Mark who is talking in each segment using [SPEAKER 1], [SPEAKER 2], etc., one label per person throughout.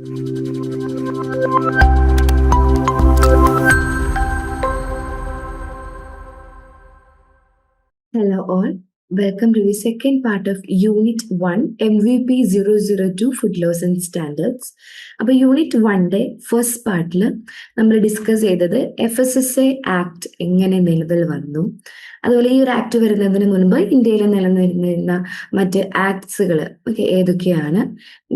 [SPEAKER 1] Hello all, welcome to the second part of Unit 1 MVP 002 Food Laws and Standards. അപ്പോൾ unit 1ന്റെ first പാർട്ടിൽ നമ്മൾ discuss ചെയ്തത് FSSA act എങ്ങനെ നിലവിൽ വന്നു, അതുപോലെ ഈ ഒരു ആക്ട് വരുന്നതിന് മുൻപ് ഇന്ത്യയിൽ നിലനിന്നിരുന്ന മറ്റ് ആക്ട്സുകൾ ഏതൊക്കെയാണ്,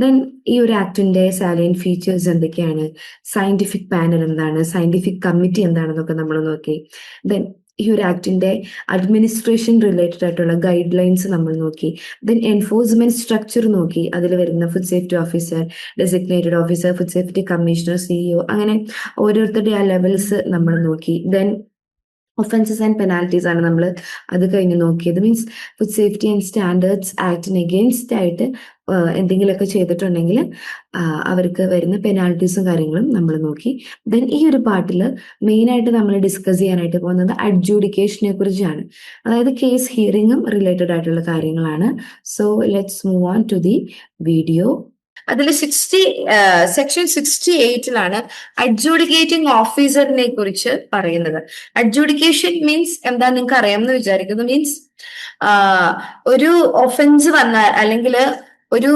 [SPEAKER 1] ദെൻ ഈ ഒരു ആക്ടിന്റെ സാലിയന്റ് ഫീച്ചേഴ്സ് എന്തൊക്കെയാണ്, സയന്റിഫിക് പാനൽ എന്താണ്, സയന്റിഫിക് കമ്മിറ്റി എന്താണെന്നൊക്കെ നമ്മൾ നോക്കി. ദെൻ ഈ ഒരു ആക്ടിന്റെ അഡ്മിനിസ്ട്രേഷൻ റിലേറ്റഡ് ആയിട്ടുള്ള ഗൈഡ് ലൈൻസ് നമ്മൾ നോക്കി. ദെൻ എൻഫോഴ്സ്മെന്റ് സ്ട്രക്ചർ നോക്കി. അതിൽ വരുന്ന food safety officer, designated officer, food safety commissioner, CEO, അങ്ങനെ ഓരോരുത്തരുടെ ആ ലെവൽസ് നമ്മൾ നോക്കി. ദെൻ ഒഫൻസസ് ആൻഡ് പെനാൽറ്റീസ് ആണ് നമ്മൾ അത് കഴിഞ്ഞ് നോക്കിയത്. Means food safety and standards ആക്ടിന് എഗെയിൻസ്റ്റ് ആയിട്ട് എന്തെങ്കിലുമൊക്കെ ചെയ്തിട്ടുണ്ടെങ്കിൽ അവർക്ക് വരുന്ന പെനാൽറ്റീസും കാര്യങ്ങളും നമ്മൾ നോക്കി. ദെൻ ഈ ഒരു പാർട്ടിൽ മെയിനായിട്ട് നമ്മൾ ഡിസ്കസ് ചെയ്യാനായിട്ട് പോകുന്നത് അഡ്ജൂഡിക്കേഷനെ കുറിച്ചാണ്. അതായത് കേസ് ഹിയറിങ്ങും റിലേറ്റഡ് ആയിട്ടുള്ള കാര്യങ്ങളാണ്. So let's move on to the video. അതിൽ സെക്ഷൻ 68 അഡ്ജൂഡിക്കേറ്റിംഗ് ഓഫീസറിനെ കുറിച്ച് പറയുന്നത്. അഡ്ജൂഡിക്കേഷൻ മീൻസ് എന്താ നിങ്ങൾക്ക് അറിയാമെന്ന് വിചാരിക്കുന്നു. മീൻസ് ഒരു ഒഫൻസ് വന്നാൽ അല്ലെങ്കിൽ ഒരു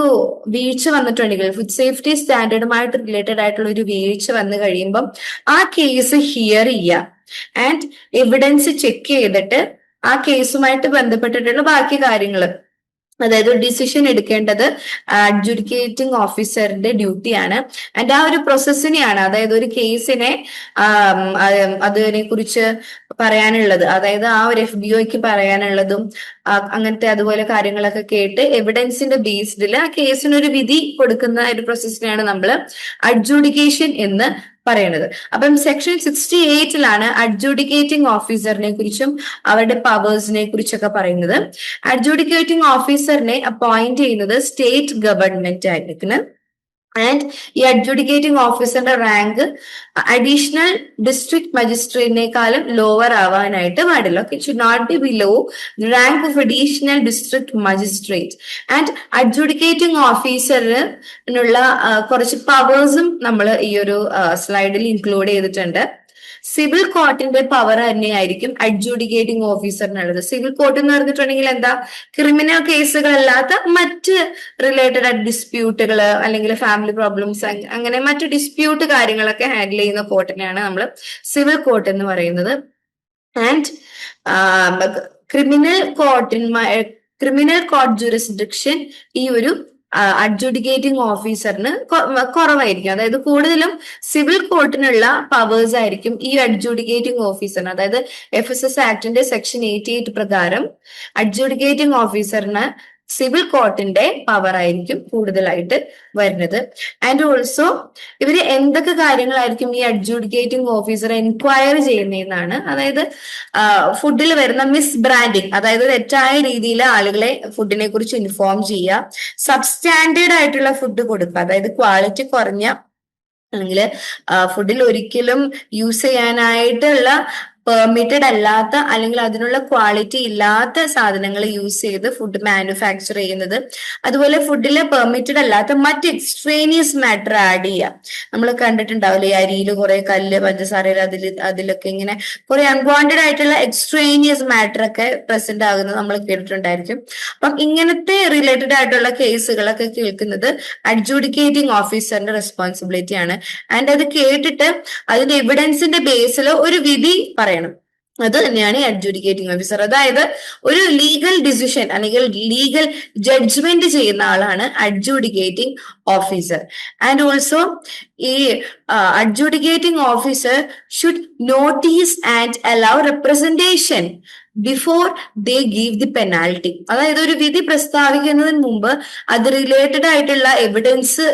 [SPEAKER 1] വീഴ്ച വന്നിട്ടുണ്ടെങ്കിൽ, ഫുഡ് സേഫ്റ്റി സ്റ്റാൻഡേർഡുമായിട്ട് റിലേറ്റഡ് ആയിട്ടുള്ള ഒരു വീഴ്ച വന്നു കഴിയുമ്പം ആ കേസ് ഹിയർ ചെയ്യുക ആൻഡ് എവിഡൻസ് ചെക്ക് ചെയ്തിട്ട് ആ കേസുമായിട്ട് ബന്ധപ്പെട്ടിട്ടുള്ള ബാക്കി കാര്യങ്ങൾ, അതായത് ഡിസിഷൻ എടുക്കേണ്ടത് അഡ്ജുഡിക്കേറ്റിംഗ് ഓഫീസറിന്റെ ഡ്യൂട്ടിയാണ്. ആൻഡ് ആ ഒരു പ്രോസസ്സിനെയാണ്, അതായത് ഒരു കേസിനെ അതിനെ കുറിച്ച് പറയാനുള്ളത്, അതായത് ആ ഒരു FBOയ്ക്ക് പറയാനുള്ളതും അങ്ങനത്തെ അതുപോലെ കാര്യങ്ങളൊക്കെ കേട്ട് എവിഡൻസിന്റെ ബേസ്ഡിൽ ആ കേസിനൊരു വിധി കൊടുക്കുന്ന ഒരു പ്രോസസ്സിനെയാണ് നമ്മൾ അഡ്ജുഡിക്കേഷൻ എന്ന് പറയുന്നത്. അപ്പം സെക്ഷൻ 68 അഡ്ജുഡിക്കേറ്റിംഗ് ഓഫീസറിനെ കുറിച്ചും അവരുടെ പവേഴ്സിനെ കുറിച്ചൊക്കെ പറയുന്നത്. അഡ്ജുഡിക്കേറ്റിംഗ് ഓഫീസറിനെ അപ്പോയിന്റ് ചെയ്യുന്നത് സ്റ്റേറ്റ് ഗവൺമെന്റ് ആയിരിക്കണം. ആൻഡ് ഈ അഡ്ജുഡിക്കേറ്റിംഗ് ഓഫീസറിന്റെ റാങ്ക് അഡീഷണൽ ഡിസ്ട്രിക്ട് മജിസ്ട്രേറ്റിനേക്കാളും ലോവർ ആവാനായിട്ട് പാടില്ല. It should not be below rank of additional district magistrate. And adjudicating ഓഫീസറിനുള്ള കുറച്ച് പവേഴ്സും നമ്മൾ ഈ ഒരു സ്ലൈഡിൽ ഇൻക്ലൂഡ് ചെയ്തിട്ടുണ്ട്. സിവിൽ കോർട്ടിന്റെ പവർ തന്നെയായിരിക്കും അഡ്ജുഡിക്കേറ്റിംഗ് ഓഫീസറിനുള്ളത്. സിവിൽ കോർട്ട് എന്ന് പറഞ്ഞിട്ടുണ്ടെങ്കിൽ എന്താ, ക്രിമിനൽ കേസുകളല്ലാത്ത മറ്റ് റിലേറ്റഡ് ആയിട്ട് ഡിസ്പ്യൂട്ടുകൾ അല്ലെങ്കിൽ ഫാമിലി പ്രോബ്ലംസ് അങ്ങനെ മറ്റ് ഡിസ്പ്യൂട്ട് കാര്യങ്ങളൊക്കെ ഹാൻഡിൽ ചെയ്യുന്ന കോർട്ടിനെയാണ് നമ്മൾ സിവിൽ കോർട്ട് എന്ന് പറയുന്നത്. ആൻഡ് ക്രിമിനൽ കോർട്ട് ജുറിസ്ഡിക്ഷൻ ഈ ഒരു അഡ്ജുഡിക്കേറ്റിംഗ് ഓഫീസറിന് കുറവായിരിക്കും. അതായത് കൂടുതലും സിവിൽ കോർട്ടിനുള്ള പവേഴ്സ് ആയിരിക്കും ഈ അഡ്ജുഡിക്കേറ്റിംഗ് ഓഫീസറിന്. അതായത് FSS ആക്ടിന്റെ സെക്ഷൻ 88 പ്രകാരം അഡ്ജുഡിക്കേറ്റിംഗ് ഓഫീസറിന് സിവിൽ കോർട്ടിന്റെ പവർ ആയിരിക്കും കൂടുതലായിട്ട് വരുന്നത്. ആൻഡ് ഓൾസോ ഇവര് എന്തൊക്കെ കാര്യങ്ങളായിരിക്കും ഈ അഡ്ജുഡിക്കേറ്റിംഗ് ഓഫീസർ എൻക്വയർ ചെയ്യുന്നതെന്നാണ്. അതായത് ഫുഡിൽ വരുന്ന മിസ് ബ്രാൻഡിങ്, അതായത് തെറ്റായ രീതിയിൽ ആളുകളെ ഫുഡിനെ കുറിച്ച് ഇൻഫോം ചെയ്യുക, സബ്സ്റ്റാൻഡേർഡ് ആയിട്ടുള്ള ഫുഡ് കൊടുക്കുക, അതായത് ക്വാളിറ്റി കുറഞ്ഞ അല്ലെങ്കിൽ ഫുഡിൽ ഒരിക്കലും യൂസ് ചെയ്യാനായിട്ടുള്ള പെർമിറ്റഡ് അല്ലാത്ത അല്ലെങ്കിൽ അതിനുള്ള ക്വാളിറ്റി ഇല്ലാത്ത സാധനങ്ങൾ യൂസ് ചെയ്ത് ഫുഡ് മാനുഫാക്ചർ ചെയ്യുന്നത്, അതുപോലെ ഫുഡിൽ പെർമിറ്റഡ് അല്ലാത്ത മറ്റ് എക്സ്ട്രേനിയസ് മാറ്റർ ആഡ് ചെയ്യുക. നമ്മൾ കണ്ടിട്ടുണ്ടാവില്ലേ, ഈ അരിയിൽ കുറെ കല്ല്, പഞ്ചസാരയിൽ അതിലൊക്കെ ഇങ്ങനെ കുറെ അൺവാണ്ടഡ് ആയിട്ടുള്ള എക്സ്ട്രേനിയസ് മാറ്റർ ഒക്കെ പ്രസന്റ് ആകുന്നത് നമ്മൾ കേട്ടിട്ടുണ്ടായിരിക്കും. അപ്പം ഇങ്ങനത്തെ റിലേറ്റഡ് ആയിട്ടുള്ള കേസുകളൊക്കെ കേൾക്കുന്നത് അഡ്ജുഡിക്കേറ്റിംഗ് ഓഫീസറിന്റെ റെസ്പോൺസിബിലിറ്റി ആണ്. ആൻഡ് അത് കേട്ടിട്ട് അതിന്റെ എവിഡൻസിന്റെ ബേസിൽ ഒരു വിധി പറയണം. അത് തന്നെയാണ് അഡ്ജുഡിക്കേറ്റിംഗ് ഓഫീസർ. അതായത് ഒരു ലീഗൽ ഡിസിഷൻ അല്ലെങ്കിൽ ലീഗൽ ജഡ്ജ്മെന്റ് ചെയ്യുന്ന ആളാണ് അഡ്ജുഡിക്കേറ്റിംഗ് ഓഫീസർ. ആൻഡ് ഓൾസോ ഈ adjudicating officer should notice and allow representation before they give the penalty. അതായത് ഒരു വിധി പ്രസ്താവിക്കുന്നതിന് മുമ്പ് അത് റിലേറ്റഡ് ആയിട്ടുള്ള എവിഡൻസ്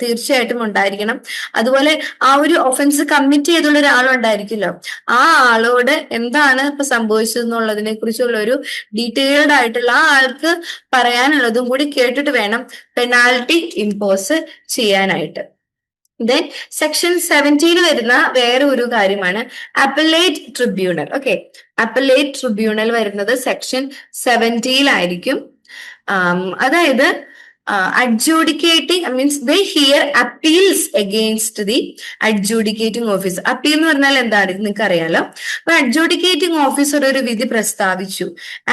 [SPEAKER 1] തീർച്ചയായിട്ടും ഉണ്ടായിരിക്കണം. അതുപോലെ ആ ഒരു ഒഫൻസ് കമ്മിറ്റ് ചെയ്തുള്ള ഒരാളുണ്ടായിരിക്കുമല്ലോ, ആ ആളോട് എന്താണ് ഇപ്പൊ സംഭവിച്ചതെന്നുള്ളതിനെ കുറിച്ചുള്ള ഒരു ഡീറ്റെയിൽഡ് ആയിട്ടുള്ള ആ ആൾക്ക് പറയാനുള്ളതും കൂടി കേട്ടിട്ട് വേണം പെനാൽറ്റി ഇമ്പോസ് ചെയ്യാനായിട്ട്. ദെൻ സെക്ഷൻ 17 വരുന്ന വേറെ ഒരു കാര്യമാണ് appellate tribunal. Okay, appellate tribunal വരുന്നത് സെക്ഷൻ 17 ആയിരിക്കും. അതായത് adjudicating, means they hear appeals against the adjudicating officer. Appeal എന്ന് പറഞ്ഞാൽ എന്താണ് നിങ്ങൾക്ക് അറിയാലോ. അപ്പൊ അഡ്ജുഡിക്കേറ്റിംഗ് ഓഫീസർ ഒരു വിധി പ്രസ്താവിച്ചു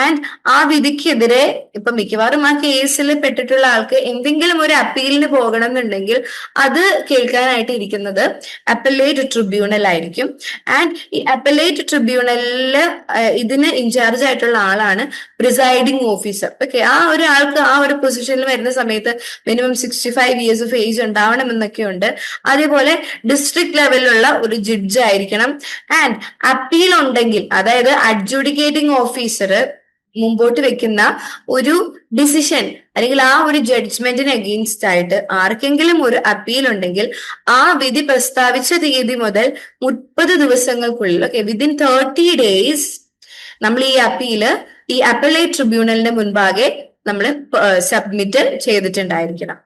[SPEAKER 1] ആൻഡ് ആ വിധിക്കെതിരെ ഇപ്പൊ മിക്കവാറും ആ കേസിൽ പെട്ടിട്ടുള്ള ആൾക്ക് എന്തെങ്കിലും ഒരു അപ്പീലിന് പോകണം എന്നുണ്ടെങ്കിൽ അത് കേൾക്കാനായിട്ട് ഇരിക്കുന്നത് അപ്പലേറ്റ് ട്രിബ്യൂണൽ ആയിരിക്കും. ആൻഡ് ഈ അപ്പലേറ്റ് ട്രിബ്യൂണലില് ഇതിന് ഇൻചാർജ് ആയിട്ടുള്ള ആളാണ് പ്രിസൈഡിംഗ് ഓഫീസർ. ഓക്കെ, ആ ഒരാൾക്ക് ആ ഒരു പൊസിഷനിൽ വരുന്ന സമയത്ത് മിനിമം 65 years ഓഫ് ഏജ് ഉണ്ടാവണം എന്നൊക്കെ ഉണ്ട്. അതേപോലെ ഡിസ്ട്രിക്ട് ലെവലിലുള്ള ഒരു ജഡ്ജ് ആയിരിക്കണം. ആൻഡ് അപ്പീൽ ഉണ്ടെങ്കിൽ, അതായത് അഡ്ജുഡിക്കേറ്റിംഗ് ഓഫീസർ മുമ്പോട്ട് വെക്കുന്ന ഒരു ഡിസിഷൻ അല്ലെങ്കിൽ ആ ഒരു ജഡ്ജ്മെന്റിന് അഗെയിൻസ്റ്റ് ആയിട്ട് ആർക്കെങ്കിലും ഒരു അപ്പീൽ ഉണ്ടെങ്കിൽ ആ വിധി പ്രസ്താവിച്ച തീയതി മുതൽ 30 ദിവസങ്ങൾക്കുള്ളിൽ, ഓക്കെ, വിതിൻ 30 days നമ്മൾ ഈ അപ്പീല് ഈ അപ്പലേറ്റ് ട്രിബ്യൂണലിന്റെ മുൻപാകെ നമ്മൾ സബ്മിറ്റ് ചെയ്തിട്ടുണ്ടായിരിക്കണം.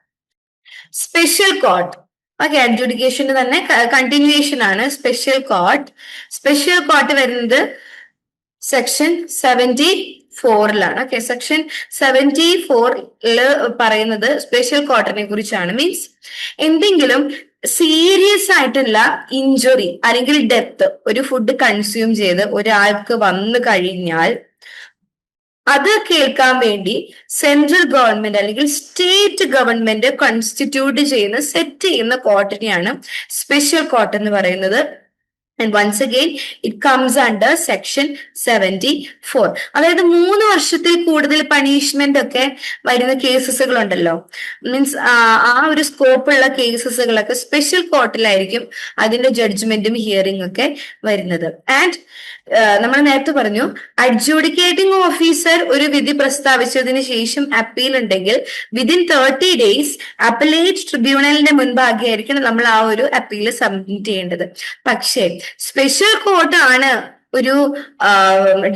[SPEAKER 1] സ്പെഷ്യൽ കോർട്ട്, ഓക്കെ, അഡ്ജുഡിക്കേഷന്റെ തന്നെ കണ്ടിന്യൂവേഷൻ ആണ് സ്പെഷ്യൽ കോർട്ട്. സ്പെഷ്യൽ കോർട്ട് വരുന്നത് സെക്ഷൻ 74-ലാണ്. ഓക്കെ, സെക്ഷൻ 74-ല് പറയുന്നത് സ്പെഷ്യൽ കോർട്ടിനെ കുറിച്ചാണ്. മീൻസ് എന്തെങ്കിലും സീരിയസ് ആയിട്ടുള്ള ഇഞ്ചുറി അല്ലെങ്കിൽ ഡെത്ത് ഒരു ഫുഡ് കൺസ്യൂം ചെയ്ത് ഒരാൾക്ക് വന്നു കഴിഞ്ഞാൽ അത് കേൾക്കാൻ വേണ്ടി സെൻട്രൽ ഗവൺമെന്റ് അല്ലെങ്കിൽ സ്റ്റേറ്റ് ഗവൺമെന്റ് കോൺസ്റ്റിറ്റ്യൂട്ട് ചെയ്യുന്ന സെറ്റ് ചെയ്യുന്ന കോർട്ടിനെയാണ് സ്പെഷ്യൽ കോർട്ട് എന്ന് പറയുന്നത്. And once again, it comes under section 74. അതായത് 3 വർഷത്തിൽ കൂടുതൽ പണിഷ്മെന്റ് ഒക്കെ വരുന്ന കേസസുകൾ ഉണ്ടല്ലോ, മീൻസ് ആ ഒരു സ്കോപ്പുള്ള കേസസുകളൊക്കെ സ്പെഷ്യൽ കോർട്ടിലായിരിക്കും അതിന്റെ ജഡ്ജ്മെന്റും ഹിയറിംഗ് ഒക്കെ വരുന്നത്. ആൻഡ് നമ്മൾ നേരത്തെ പറഞ്ഞു, അഡ്ജുഡിക്കേറ്റിംഗ് ഓഫീസർ ഒരു വിധി പ്രസ്താവിച്ചതിന് ശേഷം അപ്പീൽ ഉണ്ടെങ്കിൽ വിതിൻ 30 days അപ്പലേറ്റ് ട്രിബ്യൂണലിന്റെ മുൻപാകെ ആയിരിക്കണം നമ്മൾ ആ ഒരു അപ്പീൽ സബ്മിറ്റ് ചെയ്യേണ്ടത്. പക്ഷേ സ്പെഷ്യൽ കോർട്ട് ആണ് ഒരു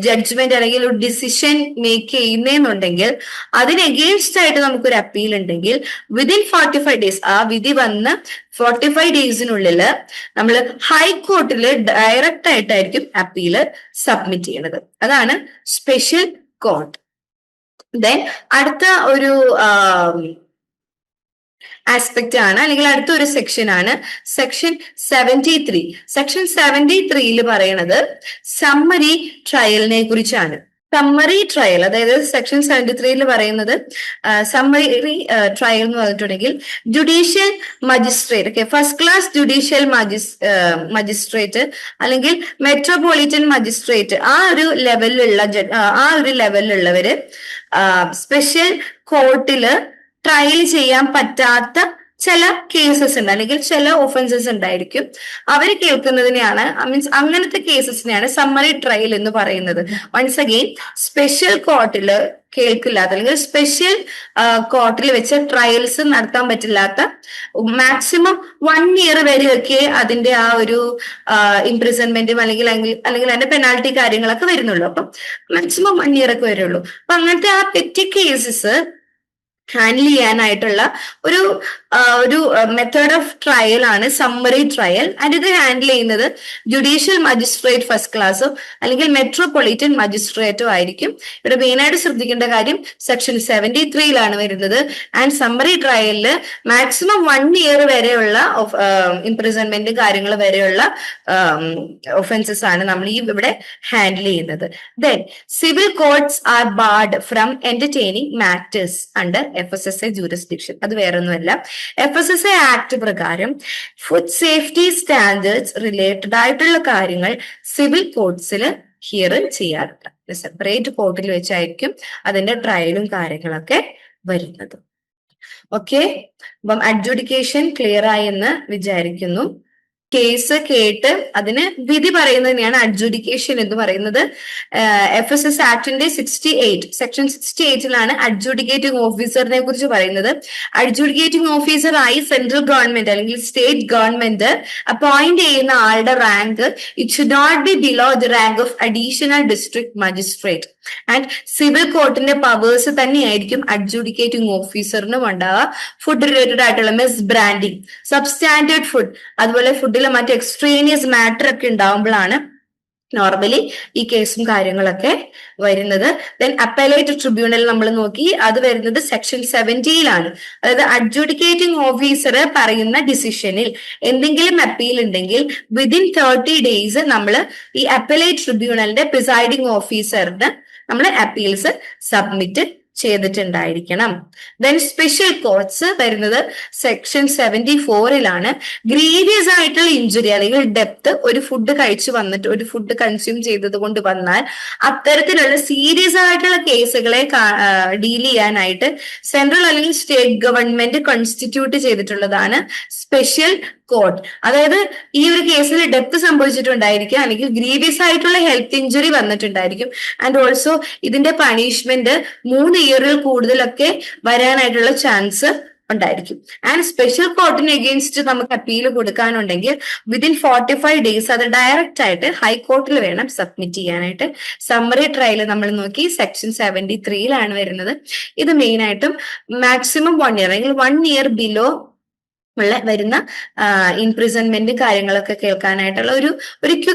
[SPEAKER 1] ജഡ്ജ്മെന്റ് അല്ലെങ്കിൽ ഒരു ഡിസിഷൻ മേക്ക് ചെയ്യുന്നെന്നുണ്ടെങ്കിൽ അതിന് എഗെയിൻസ്റ്റ് ആയിട്ട് നമുക്കൊരു അപ്പീൽ ഉണ്ടെങ്കിൽ വിതിൻ 45 days, ആ വിധി വന്ന് 45 daysനുള്ളിൽ നമ്മൾ ഹൈക്കോർട്ടിൽ ഡയറക്റ്റ് ആയിട്ടായിരിക്കും അപ്പീല് സബ്മിറ്റ് ചെയ്യുന്നത്. അതാണ് സ്പെഷ്യൽ കോർട്ട്. ദെൻ അടുത്ത ഒരു ആസ്പെക്ട് ആണ് അല്ലെങ്കിൽ അടുത്തൊരു സെക്ഷൻ ആണ് സെക്ഷൻ 73. സെക്ഷൻ 73-ൽ പറയുന്നത് സമ്മറി ട്രയലിനെ കുറിച്ചാണ്. സമ്മറി ട്രയൽ, അതായത് സെക്ഷൻ 73-ൽ പറയുന്നത് സമ്മറി ട്രയൽ എന്ന് പറഞ്ഞിട്ടുണ്ടെങ്കിൽ judicial magistrate, okay, first class judicial magistrate അല്ലെങ്കിൽ മെട്രോപൊളിറ്റൻ മജിസ്ട്രേറ്റ്, ആ ഒരു ലെവലിലുള്ളവര് സ്പെഷ്യൽ കോർട്ടില് ട്രയൽ ചെയ്യാൻ പറ്റാത്ത ചില കേസസ് ഉണ്ട് അല്ലെങ്കിൽ ചില ഒഫൻസസ് ഉണ്ടായിരിക്കും. അവർ കേൾക്കുന്നതിനെയാണ്, മീൻസ് അങ്ങനത്തെ കേസസിനെയാണ് സമ്മറി ട്രയൽ എന്ന് പറയുന്നത്. വൺസ് അഗെയിൻ, സ്പെഷ്യൽ കോർട്ടില് കേൾക്കില്ലാത്ത അല്ലെങ്കിൽ സ്പെഷ്യൽ കോർട്ടിൽ വെച്ച് ട്രയൽസ് നടത്താൻ പറ്റില്ലാത്ത മാക്സിമം 1 year വരെയൊക്കെ അതിന്റെ ആ ഒരു ഇംപ്രിസൺമെന്റും അല്ലെങ്കിൽ അതിന്റെ പെനാൽറ്റി കാര്യങ്ങളൊക്കെ വരുന്നുള്ളൂ. അപ്പം മാക്സിമം 1 year ഒക്കെ വരുള്ളൂ. അപ്പൊ അങ്ങനത്തെ ആ പെറ്റി കേസസ് ഹാൻഡിൽ ചെയ്യാനായിട്ടുള്ള ഒരു മെത്തേഡ് ഓഫ് ട്രയൽ ആണ് സമ്മറി ട്രയൽ. ആൻഡ് ഇത് ഹാൻഡിൽ ചെയ്യുന്നത് ജുഡീഷ്യൽ മജിസ്ട്രേറ്റ് ഫസ്റ്റ് ക്ലാസ്സോ അല്ലെങ്കിൽ മെട്രോപൊളിറ്റൻ മജിസ്ട്രേറ്റോ ആയിരിക്കും. ഇവിടെ മെയിനായിട്ട് ശ്രദ്ധിക്കേണ്ട കാര്യം സെക്ഷൻ 73-ലാണ് വരുന്നത്. ആൻഡ് സമ്മറി ട്രയലില് മാക്സിമം 1 year വരെയുള്ള ഇംപ്രിസൺമെന്റ് കാര്യങ്ങൾ വരെയുള്ള ഒഫൻസസ് ആണ് നമ്മൾ ഇവിടെ ഹാൻഡിൽ ചെയ്യുന്നത്. Then civil courts are barred from entertaining matters under FSSA jurisdiction. അത് വേറൊന്നുമല്ല, FSSA ആക്ട് പ്രകാരം ഫുഡ് സേഫ്റ്റി സ്റ്റാൻഡേർഡ്സ് റിലേറ്റഡ് ആയിട്ടുള്ള കാര്യങ്ങൾ സിവിൽ കോർട്ട്സിൽ ഹിയർ ചെയ്യാറുണ്ട്. സെപ്പറേറ്റ് കോർട്ടിൽ വെച്ചായിരിക്കും അതിന്റെ ട്രയലും കാര്യങ്ങളൊക്കെ വരുന്നത്. ഓക്കെ, അപ്പം അഡ്ജുഡിക്കേഷൻ ക്ലിയർ ആയി എന്ന് വിചാരിക്കുന്നു. കേസ് കേട്ട് അതിന് വിധി പറയുന്നതിനെയാണ് അഡ്ജുഡിക്കേഷൻ എന്ന് പറയുന്നത്. FSS ആക്ടിന്റെ സെക്ഷൻ 68-ലാണ് അഡ്ജുഡിക്കേറ്റിംഗ് ഓഫീസറിനെ കുറിച്ച് പറയുന്നത്. അഡ്ജുഡിക്കേറ്റിംഗ് ഓഫീസർ ആയി സെൻട്രൽ ഗവൺമെന്റ് അല്ലെങ്കിൽ സ്റ്റേറ്റ് ഗവൺമെന്റ് അപ്പോയിന്റ് ചെയ്യുന്ന ആളുടെ rank it should not be below the rank of additional district magistrate. And civil കോർട്ടിന്റെ പവേഴ്സ് തന്നെയായിരിക്കും അഡ്ജുഡിക്കേറ്റിംഗ് ഓഫീസറിനും ഉണ്ടാവുക. ഫുഡ് റിലേറ്റഡ് ആയിട്ടുള്ള മിസ് ബ്രാൻഡിങ്, സബ്സ്റ്റാൻഡേർഡ് ഫുഡ്, അതുപോലെ ഫുഡിൽ മറ്റ് എക്സ്ട്രേനിയസ് മാറ്റർ ഒക്കെ ഉണ്ടാവുമ്പോഴാണ് നോർമലി ഈ കേസും കാര്യങ്ങളൊക്കെ വരുന്നത്. ദെൻ അപ്പലേറ്റ് ട്രിബ്യൂണൽ നമ്മൾ നോക്കി, അത് വരുന്നത് സെക്ഷൻ 70-യിലാണ്. അതായത് അഡ്ജുഡിക്കേറ്റിംഗ് ഓഫീസർ പറയുന്ന ഡിസിഷനിൽ എന്തെങ്കിലും അപ്പീൽ ഉണ്ടെങ്കിൽ വിതിൻ 30 days നമ്മൾ ഈ അപ്പലേറ്റ് ട്രിബ്യൂണലിന്റെ പ്രിസൈഡിംഗ് ഓഫീസറിന് നമ്മൾ അപ്പീൽസ് സബ്മിറ്റ് ചെയ്തിട്ടുണ്ടായിരിക്കണം. ദെൻ സ്പെഷ്യൽ കോർട്സ് വരുന്നത് സെക്ഷൻ 74-ലാണ്. ഗ്രീവിയസ് ആയിട്ടുള്ള ഇഞ്ചുറി അല്ലെങ്കിൽ ഡെപ്ത് ഒരു ഫുഡ് കഴിച്ചു വന്നിട്ട് ഒരു ഫുഡ് കൺസ്യൂം ചെയ്തത് കൊണ്ട് വന്നാൽ അത്തരത്തിലുള്ള സീരിയസ് ആയിട്ടുള്ള കേസുകളെ ഡീൽ ചെയ്യാനായിട്ട് സെൻട്രൽ അല്ലെങ്കിൽ സ്റ്റേറ്റ് ഗവൺമെന്റ് കോൺസ്റ്റിറ്റ്യൂട്ട് ചെയ്തിട്ടുള്ളതാണ് സ്പെഷ്യൽ കോർട്ട്. അതായത് ഈ ഒരു കേസിൽ ഡെത്ത് സംഭവിച്ചിട്ടുണ്ടായിരിക്കും, അല്ലെങ്കിൽ ഗ്രീവിയസ് ആയിട്ടുള്ള ഹെൽത്ത് ഇഞ്ചുറി വന്നിട്ടുണ്ടായിരിക്കും. ആൻഡ് ഓൾസോ ഇതിന്റെ പണിഷ്മെന്റ് 3 ഇയറിൽ കൂടുതലൊക്കെ വരാനായിട്ടുള്ള ചാൻസ് ഉണ്ടായിരിക്കും. ആൻഡ് സ്പെഷ്യൽ കോർട്ടിന് എഗെയിൻസ്റ്റ് നമുക്ക് അപ്പീൽ കൊടുക്കാനുണ്ടെങ്കിൽ വിതിൻ 45 days അത് ഡയറക്റ്റ് ആയിട്ട് ഹൈക്കോർട്ടിൽ വേണം സബ്മിറ്റ് ചെയ്യാനായിട്ട്. സമ്മറി ട്രയൽ നമ്മൾ നോക്കി സെക്ഷൻ 73-ലാണ് വരുന്നത്. ഇത് മെയിൻ ആയിട്ടും മാക്സിമം 1 year അല്ലെങ്കിൽ 1 year ബിലോ ഉള്ള വരുന്ന ഇംപ്രിസൺമെന്റ് കാര്യങ്ങളൊക്കെ കേൾക്കാനായിട്ടുള്ള ഒരു ക്വിക്ക്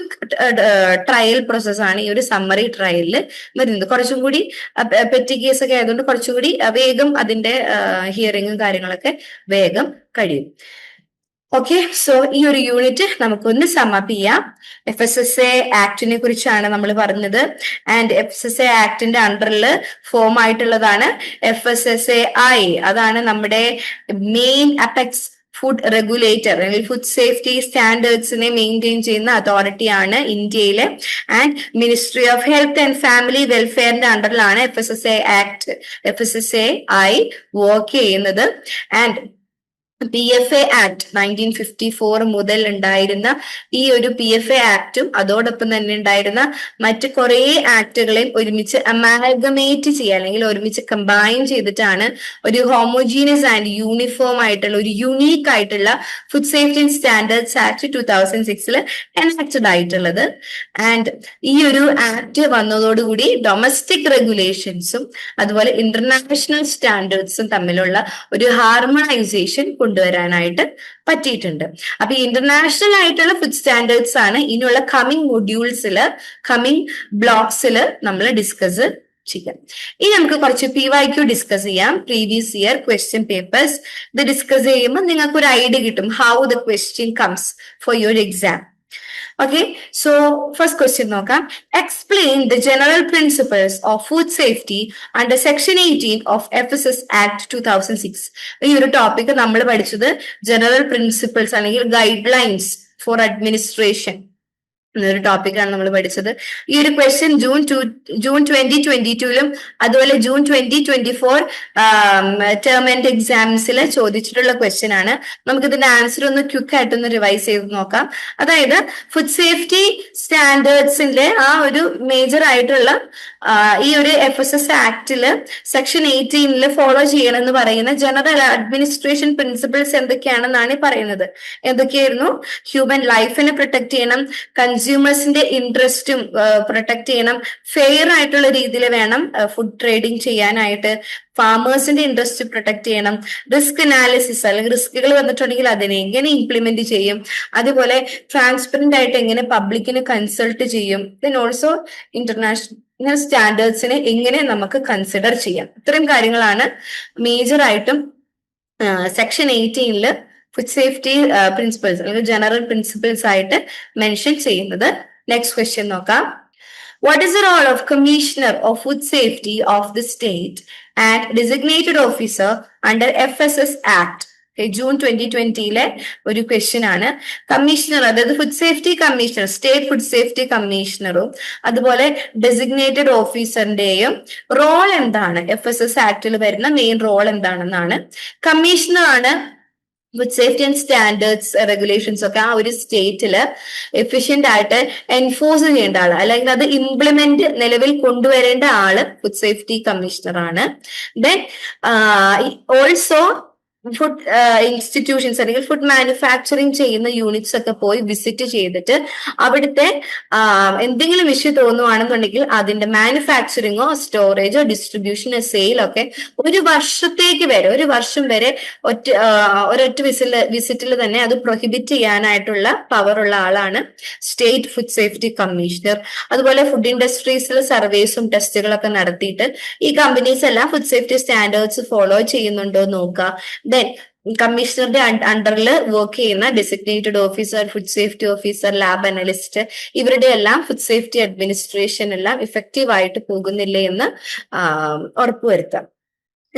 [SPEAKER 1] ട്രയൽ പ്രോസസ്സാണ് ഈ ഒരു സമ്മറി ട്രയലിൽ വരുന്നത്. കുറച്ചും കൂടി പെറ്റി കേസ് ഒക്കെ ആയതുകൊണ്ട് കുറച്ചും കൂടി വേഗം അതിന്റെ ഹിയറിങ്ങും കാര്യങ്ങളൊക്കെ വേഗം കഴിയും. ഓക്കെ, സോ ഈ ഒരു യൂണിറ്റ് നമുക്കൊന്ന് സമപ്പ് ചെയ്യാം. FSSA ആക്ടിനെ കുറിച്ചാണ് നമ്മൾ പറഞ്ഞത്. ആൻഡ് FSSA ആക്ടിന്റെ അണ്ടറിൽ ഫോം ആയിട്ടുള്ളതാണ് FSSAI. അതാണ് നമ്മുടെ മെയിൻ അപെക്സ് ഫുഡ് റെഗുലേറ്റർ അല്ലെങ്കിൽ ഫുഡ് സേഫ്റ്റി സ്റ്റാൻഡേർഡ്സിനെ മെയിൻറ്റെയിൻ ചെയ്യുന്ന അതോറിറ്റിയാണ് ഇന്ത്യയിലെ. And ministry of health and family വെൽഫെയറിന്റെ അണ്ടറിലാണ് FSSAI വർക്ക് ചെയ്യുന്നത്. ആൻഡ് PFA ആക്ട് 1954 മുതൽ ഉണ്ടായിരുന്ന ഈ ഒരു PFA ആക്ടും അതോടൊപ്പം തന്നെ ഉണ്ടായിരുന്ന മറ്റ് കുറെ ആക്ടുകളെയും ഒരുമിച്ച് അമാൽഗമേറ്റ് ചെയ്യുക അല്ലെങ്കിൽ ഒരുമിച്ച് കമ്പൈൻ ചെയ്തിട്ടാണ് ഒരു ഹോമോജീനിയസ് ആൻഡ് യൂണിഫോം ആയിട്ടുള്ള ഒരു യുണീക്ക് ആയിട്ടുള്ള food safety and standards act 2006 enacted ആയിട്ടുള്ളത്. ആൻഡ് ഈ ഒരു ആക്ട് വന്നതോടുകൂടി ഡൊമസ്റ്റിക് റെഗുലേഷൻസും അതുപോലെ ഇന്റർനാഷണൽ സ്റ്റാൻഡേർഡ്സും തമ്മിലുള്ള ഒരു ഹാർമണൈസേഷൻ കൊണ്ടുവരാനായിട്ട് പറ്റിയിട്ടുണ്ട്. അപ്പൊ ഇന്റർനാഷണൽ ആയിട്ടുള്ള ഫുഡ് സ്റ്റാൻഡേർഡ്സ് ആണ് ഇനിയുള്ള കമ്മിങ് ബ്ലോക്സിൽ നമ്മൾ ഡിസ്കസ് ചെയ്യാം. ഇനി നമുക്ക് കുറച്ച് PYQ ഡിസ്കസ് ചെയ്യാം. പ്രീവിയസ് ഇയർ ക്വസ്റ്റ്യൻ പേപ്പേഴ്സ് ഇത് ഡിസ്കസ് ചെയ്യുമ്പോൾ നിങ്ങൾക്ക് ഒരു ഐഡിയ കിട്ടും how the question comes for your exam. Okay, so first question നോക്കാം. Explain the general principles of food safety under section 18 of FSS Act 2006. ഈ ഒരു topic നമ്മൾ പഠിച്ചത് ജനറൽ പ്രിൻസിപ്പിൾസ് അല്ലെങ്കിൽ ഗൈഡ് ലൈൻസ് ഫോർ അഡ്മിനിസ്ട്രേഷൻ എന്നൊരു ടോപ്പിക്കാണ് നമ്മൾ പഠിച്ചത്. ഈ ഒരു ക്വസ്റ്റ്യൻ ജൂൺ 2022 അതുപോലെ ജൂൺ 2024 ടേം ആൻഡ് എക്സാംസിൽ ചോദിച്ചിട്ടുള്ള ക്വസ്റ്റ്യൻ ആണ്. നമുക്ക് ഇതിന്റെ ആൻസർ ഒന്ന് ക്വിക്ക് ആയിട്ടൊന്ന് റിവൈസ് ചെയ്ത് നോക്കാം. അതായത് ഫുഡ് സേഫ്റ്റി സ്റ്റാൻഡേർഡ്സിന്റെ ആ ഒരു മേജർ ആയിട്ടുള്ള ഈ ഒരു FSS ആക്ടില് സെക്ഷൻ 18 ഫോളോ ചെയ്യണമെന്ന് പറയുന്ന ജനറൽ അഡ്മിനിസ്ട്രേഷൻ പ്രിൻസിപ്പിൾസ് എന്തൊക്കെയാണെന്നാണ് പറയുന്നത്. എന്തൊക്കെയായിരുന്നു? ഹ്യൂമൻ ലൈഫിനെ പ്രൊട്ടക്ട് ചെയ്യണം, കൺസ്യൂമേഴ്സിന്റെ ഇൻട്രസ്റ്റും പ്രൊട്ടക്ട് ചെയ്യണം, ഫെയർ ആയിട്ടുള്ള രീതിയിൽ വേണം ഫുഡ് ട്രേഡിംഗ് ചെയ്യാനായിട്ട്, ഫാമേഴ്സിന്റെ ഇൻട്രസ്റ്റ് പ്രൊട്ടക്ട് ചെയ്യണം, റിസ്ക് അനാലിസിസ് അല്ലെങ്കിൽ റിസ്കുകൾ വന്നിട്ടുണ്ടെങ്കിൽ അതിനെ എങ്ങനെ ഇംപ്ലിമെന്റ് ചെയ്യും, അതുപോലെ ട്രാൻസ്പെറന്റ് ആയിട്ട് എങ്ങനെ പബ്ലിക്കിനെ കൺസൾട്ട് ചെയ്യും, ദെൻ ഓൾസോ ഇന്റർനാഷണൽ സ്റ്റാൻഡേർഡ്സിനെ എങ്ങനെ നമുക്ക് കൺസിഡർ ചെയ്യാം. ഇത്രയും കാര്യങ്ങളാണ് മേജർ ആയിട്ടും സെക്ഷൻ 18 ഫുഡ് സേഫ്റ്റി പ്രിൻസിപ്പിൾസ് അല്ലെങ്കിൽ ജനറൽ പ്രിൻസിപ്പിൾസ് ആയിട്ട് മെൻഷൻ ചെയ്യുന്നത്. നെക്സ്റ്റ് ക്വസ്റ്റ്യൻ നോക്കാം. What is the role of Commissioner of Food Safety of the state and designated officer under FSS Act? June 2020 ഒരു ക്വസ്റ്റ്യൻ ആണ്. കമ്മീഷണർ, അതായത് food safety commissioner, state food safety കമ്മീഷണറും അതുപോലെ designated ഓഫീസറിന്റെയും role എന്താണ്? FSS ആക്ടിൽ വരുന്ന മെയിൻ റോൾ എന്താണെന്നാണ്. കമ്മീഷണർ ആണ് food safety and standards regulations ഒക്കെ ആ ഒരു സ്റ്റേറ്റില് എഫിഷ്യന്റ് ആയിട്ട് എൻഫോഴ്സ് ചെയ്യേണ്ട ആള് അല്ലെങ്കിൽ അത് ഇംപ്ലിമെന്റ് നിലവിൽ കൊണ്ടുവരേണ്ട ആള് ഫുഡ് സേഫ്റ്റി കമ്മീഷണർ ആണ്. ദെൻ ഓൾസോ ഫുഡ് ഇൻസ്റ്റിറ്റ്യൂഷൻസ് അല്ലെങ്കിൽ ഫുഡ് മാനുഫാക്ചറിങ് ചെയ്യുന്ന യൂണിറ്റ്സ് ഒക്കെ പോയി വിസിറ്റ് ചെയ്തിട്ട് അവിടുത്തെ എന്തെങ്കിലും ഇഷ്യൂ തോന്നുവാണെന്നുണ്ടെങ്കിൽ അതിന്റെ മാനുഫാക്ചറിങ്ങോ സ്റ്റോറേജോ ഡിസ്ട്രിബ്യൂഷനോ സെയിലോ ഒക്കെ ഒരു വർഷം വരെ ഒരൊറ്റ വിസിറ്റിൽ തന്നെ അത് പ്രൊഹിബിറ്റ് ചെയ്യാനായിട്ടുള്ള പവർ ഉള്ള ആളാണ് സ്റ്റേറ്റ് ഫുഡ് സേഫ്റ്റി കമ്മീഷണർ. അതുപോലെ ഫുഡ് ഇൻഡസ്ട്രീസിൽ സർവേസും ടെസ്റ്റുകളൊക്കെ നടത്തിയിട്ട് ഈ കമ്പനീസ് എല്ലാം ഫുഡ് സേഫ്റ്റി സ്റ്റാൻഡേർഡ്സ് ഫോളോ ചെയ്യുന്നുണ്ടോ നോക്കുക. ദെൻ കമ്മീഷണറുടെ അണ്ടറിൽ വർക്ക് ചെയ്യുന്ന designated officer, food safety officer, lab analyst, ഇവരുടെ എല്ലാം ഫുഡ് സേഫ്റ്റി അഡ്മിനിസ്ട്രേഷൻ എല്ലാം ഇഫക്റ്റീവ് ആയിട്ട് പോകുന്നില്ലേ എന്ന് ഉറപ്പുവരുത്താം.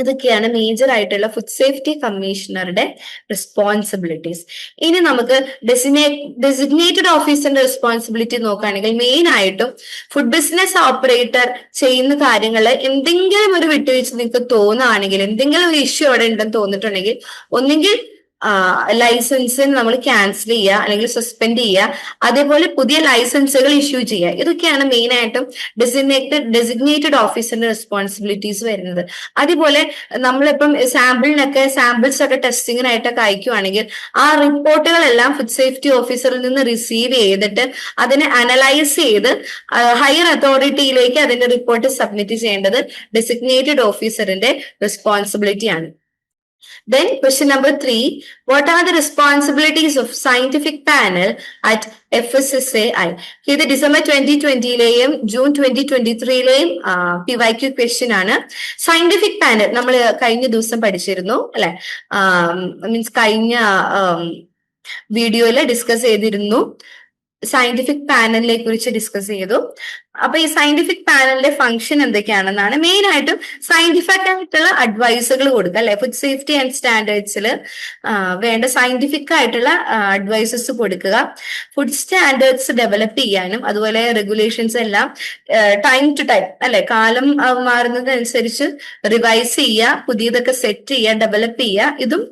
[SPEAKER 1] ഇതൊക്കെയാണ് മേജർ ആയിട്ടുള്ള ഫുഡ് സേഫ്റ്റി കമ്മീഷണറുടെ റെസ്പോൺസിബിലിറ്റീസ്. ഇനി നമുക്ക് ഡെസിഗ്നേറ്റഡ് ഓഫീസറിന്റെ റെസ്പോൺസിബിലിറ്റി നോക്കുകയാണെങ്കിൽ മെയിൻ ആയിട്ടും ഫുഡ് ബിസിനസ് ഓപ്പറേറ്റർ ചെയ്യുന്ന കാര്യങ്ങൾ എന്തെങ്കിലും ഒരു വിട്ടുവീഴ്ച നിങ്ങൾക്ക് തോന്നുകയാണെങ്കിൽ, എന്തെങ്കിലും ഒരു ഇഷ്യൂ അവിടെ ഉണ്ടെന്ന് തോന്നിയിട്ടുണ്ടെങ്കിൽ ഒന്നെങ്കിൽ ലൈസൻസ് നമ്മൾ ക്യാൻസൽ ചെയ്യുക അല്ലെങ്കിൽ സസ്പെൻഡ് ചെയ്യുക, അതേപോലെ പുതിയ ലൈസൻസുകൾ ഇഷ്യൂ ചെയ്യുക. ഇതൊക്കെയാണ് മെയിൻ ആയിട്ടും ഡെസിഗ്നേറ്റഡ് ഓഫീസറിന്റെ റെസ്പോൺസിബിലിറ്റീസ് വരുന്നത്. അതുപോലെ നമ്മളിപ്പം സാമ്പിൾസ് ഒക്കെ ടെസ്റ്റിങ്ങിനായിട്ടൊക്കെ അയക്കുകയാണെങ്കിൽ ആ റിപ്പോർട്ടുകളെല്ലാം ഫുഡ് സേഫ്റ്റി ഓഫീസറിൽ നിന്ന് റിസീവ് ചെയ്തിട്ട് അതിനെ അനലൈസ് ചെയ്ത് ഹയർ അതോറിറ്റിയിലേക്ക് അതിന്റെ റിപ്പോർട്ട് സബ്മിറ്റ് ചെയ്യേണ്ടത് designated ഓഫീസറിന്റെ റെസ്പോൺസിബിലിറ്റിയാണ്. Then question number 3, what are the responsibilities of scientific panel at FSSAI? ഇത് ഡിസംബർ 2020ലെയും ജൂൺ 2023ലെയും PYQ ക്വസ്റ്റ്യൻ ആണ്. സയന്റിഫിക് പാനൽ നമ്മൾ കഴിഞ്ഞ ദിവസം പഠിച്ചിരുന്നു അല്ലെ, മീൻസ് കഴിഞ്ഞ വീഡിയോയിൽ ഡിസ്കസ് ചെയ്തിരുന്നു. സയന്റിഫിക് പാനലിനെ കുറിച്ച് ഡിസ്കസ് ചെയ്തു. അപ്പൊ ഈ സയന്റിഫിക് പാനലിന്റെ ഫംഗ്ഷൻ എന്തൊക്കെയാണെന്നാണ് മെയിൻ ആയിട്ടും സയന്റിഫിക് ആയിട്ടുള്ള അഡ്വൈസുകൾ കൊടുക്കുക അല്ലെ. ഫുഡ് സേഫ്റ്റി ആൻഡ് സ്റ്റാൻഡേർഡ്സിൽ വേണ്ട സയന്റിഫിക് ആയിട്ടുള്ള അഡ്വൈസസ് കൊടുക്കുക, ഫുഡ് സ്റ്റാൻഡേർഡ്സ് ഡെവലപ്പ് ചെയ്യാനും അതുപോലെ റെഗുലേഷൻസ് എല്ലാം ടൈം ടു ടൈം അല്ലെ, കാലം മാറുന്നതനുസരിച്ച് റിവൈസ് ചെയ്യുക, പുതിയതൊക്കെ സെറ്റ് ചെയ്യുക, ഡെവലപ്പ് ചെയ്യുക. ഇതും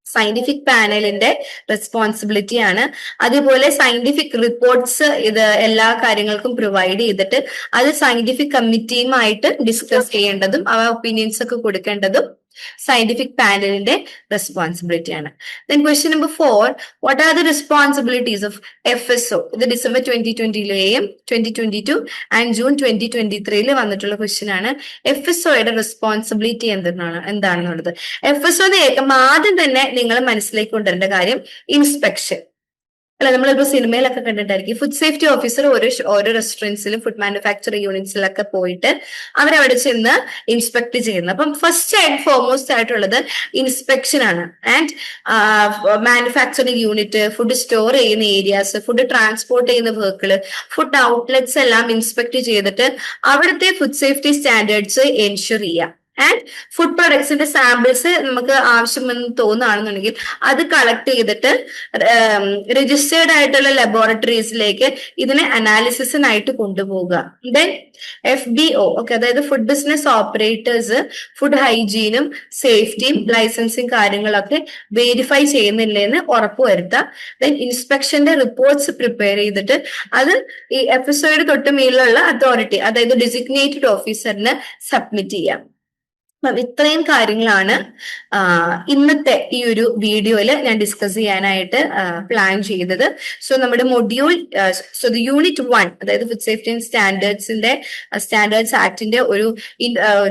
[SPEAKER 1] സയന്റിഫിക് പാനലിന്റെ റെസ്പോൺസിബിലിറ്റി ആണ്. അതുപോലെ സയന്റിഫിക് റിപ്പോർട്ട്സ് ഇത് എല്ലാ കാര്യങ്ങൾക്കും പ്രൊവൈഡ് ചെയ്തിട്ട് അത് സയന്റിഫിക് കമ്മിറ്റിയുമായിട്ട് ഡിസ്കസ് ചെയ്യേണ്ടതും അവ ഒപ്പീനിയൻസ് ഒക്കെ കൊടുക്കേണ്ടതും സയന്റിഫിക് പാനലിന്റെ റെസ്പോൺസിബിലിറ്റി ആണ്. Then question number 4, what are the responsibilities of FSO? ഇത് ഡിസംബർ 2020ലെയും 2022 ആൻഡ് ജൂൺ 2023 വന്നിട്ടുള്ള ക്വസ്റ്റ്യൻ ആണ്. FSOയുടെ റെസ്പോൺസിബിലിറ്റി എന്താണെന്നുള്ളത്. FSO എന്ന് കേൾക്കുമ്പോൾ ആദ്യം തന്നെ നിങ്ങൾ മനസ്സിലേക്ക് കൊണ്ടുവരേണ്ട കാര്യം ഇൻസ്പെക്ഷൻ അല്ല. നമ്മളിപ്പോ സിനിമയിലൊക്കെ കണ്ടിട്ടായിരിക്കും ഫുഡ് സേഫ്റ്റി ഓഫീസർ ഓരോ റെസ്റ്റോറൻറ്റ്സിലും ഫുഡ് മാനുഫാക്ചറിംഗ് യൂണിറ്റ്സിലൊക്കെ പോയിട്ട് അവരവിടെ ചെന്ന് ഇൻസ്പെക്ട് ചെയ്യുന്നത്. അപ്പം ഫസ്റ്റ് ആൻഡ് ഫോർമോസ്റ്റ് ആയിട്ടുള്ളത് ഇൻസ്പെക്ഷൻ ആണ്. And manufacturing unit, food store ചെയ്യുന്ന ഏരിയാസ്, ഫുഡ് ട്രാൻസ്പോർട്ട് ചെയ്യുന്ന വെഹിക്കിള്, ഫുഡ് ഔട്ട്ലെറ്റ്സ് എല്ലാം ഇൻസ്പെക്ട് ചെയ്തിട്ട് അവിടുത്തെ ഫുഡ് സേഫ്റ്റി സ്റ്റാൻഡേർഡ്സ് എൻഷുർ ചെയ്യുക. ആൻഡ് ഫുഡ് പ്രൊഡക്ട്സിന്റെ സാമ്പിൾസ് നമുക്ക് ആവശ്യമെന്ന് തോന്നുകയാണെന്നുണ്ടെങ്കിൽ അത് കളക്ട് ചെയ്തിട്ട് രജിസ്റ്റേർഡ് ആയിട്ടുള്ള ലബോറട്ടറീസിലേക്ക് ഇതിനെ അനാലിസിസിനായിട്ട് കൊണ്ടുപോകുക. ദെൻ FBO ഓക്കെ, അതായത് ഫുഡ് ബിസിനസ് ഓപ്പറേറ്റേഴ്സ് ഫുഡ് ഹൈജീനും സേഫ്റ്റിയും ലൈസൻസിങ് കാര്യങ്ങളൊക്കെ വെരിഫൈ ചെയ്യുന്നില്ലെന്ന് ഉറപ്പുവരുത്തുക. ദെൻ ഇൻസ്പെക്ഷന്റെ റിപ്പോർട്ട്സ് പ്രിപ്പയർ ചെയ്തിട്ട് അത് ഈ FSOയുടെ തൊട്ട് മേലുള്ള അതോറിറ്റി അതായത് ഡെസിഗ്നേറ്റഡ് ഓഫീസറിന് സബ്മിറ്റ് ചെയ്യാം. അപ്പം ഇത്രയും കാര്യങ്ങളാണ് ഇന്നത്തെ ഈ ഒരു വീഡിയോയിൽ ഞാൻ ഡിസ്കസ് ചെയ്യാനായിട്ട് പ്ലാൻ ചെയ്തത്. സോ നമ്മുടെ മൊഡ്യൂൾ യൂണിറ്റ് 1 അതായത് ഫുഡ് സേഫ്റ്റി ആൻഡ് സ്റ്റാൻഡേർഡ്സ് ആക്ടിന്റെ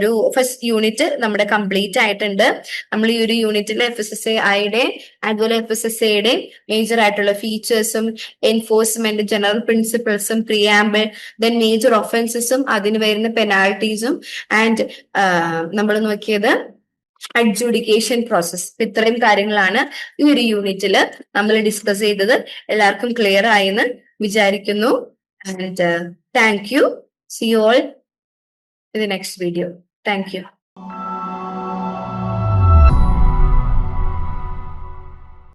[SPEAKER 1] ഒരു ഫസ്റ്റ് യൂണിറ്റ് നമ്മുടെ കംപ്ലീറ്റ് ആയിട്ടുണ്ട്. നമ്മൾ ഈ ഒരു യൂണിറ്റിൽ FSSAIയുടെ അതുപോലെ FSSAയുടെ മേജർ ആയിട്ടുള്ള ഫീച്ചേഴ്സും എൻഫോഴ്സ്മെന്റ് ജനറൽ പ്രിൻസിപ്പിൾസും പ്രിയാമ്പിൾ, ദെൻ മേജർ ഒഫൻസസും അതിന് വരുന്ന പെനാൽറ്റീസും ആൻഡ് നമ്മൾ നോക്കിയത് അഡ്ജുഡിക്കേഷൻ പ്രോസസ്. ഇത്രയും കാര്യങ്ങളാണ് ഈ ഒരു യൂണിറ്റിൽ നമ്മൾ ഡിസ്കസ് ചെയ്തത്. എല്ലാവർക്കും ക്ലിയർ ആയെന്ന് വിചാരിക്കുന്നു. And thank you. See you all in the next video. Thank U.